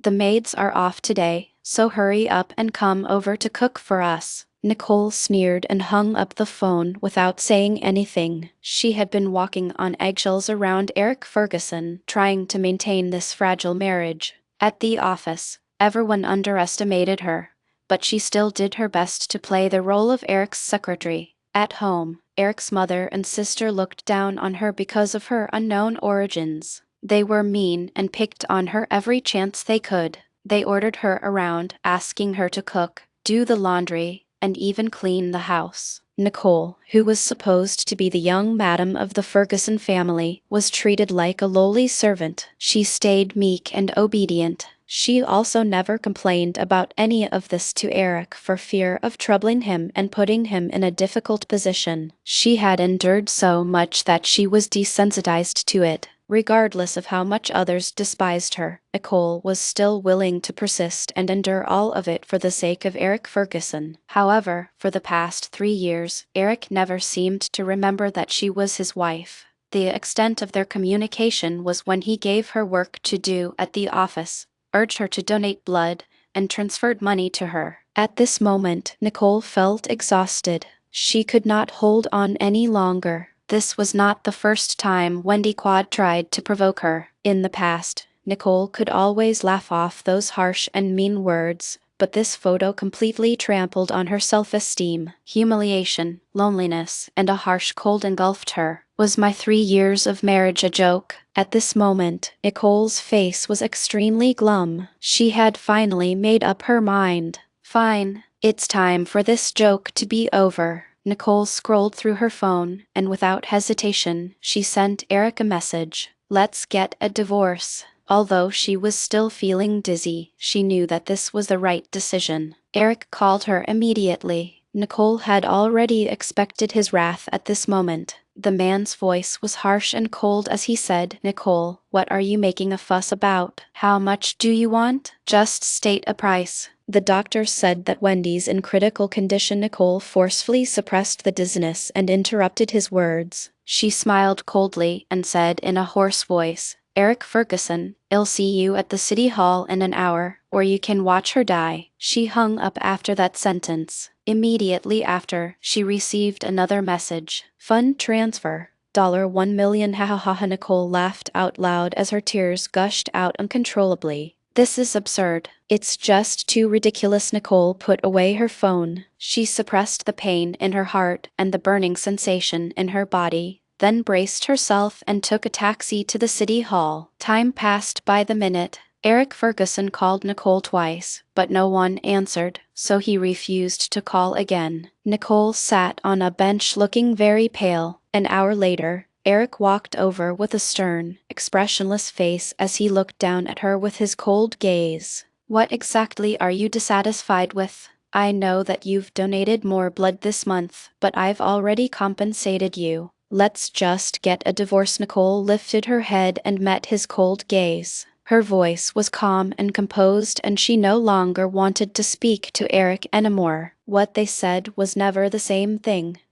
The maids are off today, so hurry up and come over to cook for us. Nicole sneered and hung up the phone without saying anything. She had been walking on eggshells around Eric Ferguson, trying to maintain this fragile marriage. At the office, everyone underestimated her, but she still did her best to play the role of Eric's secretary. At home, Eric's mother and sister looked down on her because of her unknown origins. They were mean and picked on her every chance they could. They ordered her around, asking her to cook, do the laundry, and even clean the house. Nicole, who was supposed to be the young madam of the Ferguson family, was treated like a lowly servant. She stayed meek and obedient. She also never complained about any of this to Eric for fear of troubling him and putting him in a difficult position. She had endured so much that she was desensitized to it. Regardless of how much others despised her, Nicole was still willing to persist and endure all of it for the sake of Eric Ferguson. However, for the past 3 years, Eric never seemed to remember that she was his wife. The extent of their communication was when he gave her work to do at the office, urged her to donate blood, and transferred money to her. At this moment, Nicole felt exhausted. She could not hold on any longer. This was not the first time Wendy Quad tried to provoke her. In the past, Nicole could always laugh off those harsh and mean words, but this photo completely trampled on her self-esteem. Humiliation, loneliness, and a harsh cold engulfed her. Was my 3 years of marriage a joke? At this moment, Nicole's face was extremely glum. She had finally made up her mind. Fine, it's time for this joke to be over. Nicole scrolled through her phone, and without hesitation, she sent Eric a message. Let's get a divorce. Although she was still feeling dizzy, she knew that this was the right decision. Eric called her immediately. Nicole had already expected his wrath at this moment. The man's voice was harsh and cold as he said, "Nicole, what are you making a fuss about? How much do you want? Just state a price." The doctor said that Wendy's in critical condition. Nicole forcefully suppressed the dizziness and interrupted his words. She smiled coldly and said in a hoarse voice, "Eric Ferguson, I'll see you at the city hall in an hour, or you can watch her die." She hung up after that sentence. Immediately after, she received another message. Fund transfer. $1 million. Hahaha. Nicole laughed out loud as her tears gushed out uncontrollably. This is absurd. It's just too ridiculous. Nicole put away her phone. She suppressed the pain in her heart and the burning sensation in her body, then braced herself and took a taxi to the city hall. Time passed by the minute. Eric Ferguson called Nicole twice, but no one answered, so he refused to call again. Nicole sat on a bench looking very pale. An hour later, Eric walked over with a stern, expressionless face as he looked down at her with his cold gaze. What exactly are you dissatisfied with? I know that you've donated more blood this month, but I've already compensated you. Let's just get a divorce. Nicole lifted her head and met his cold gaze. Her voice was calm and composed, and she no longer wanted to speak to Eric anymore. What they said was never the same thing.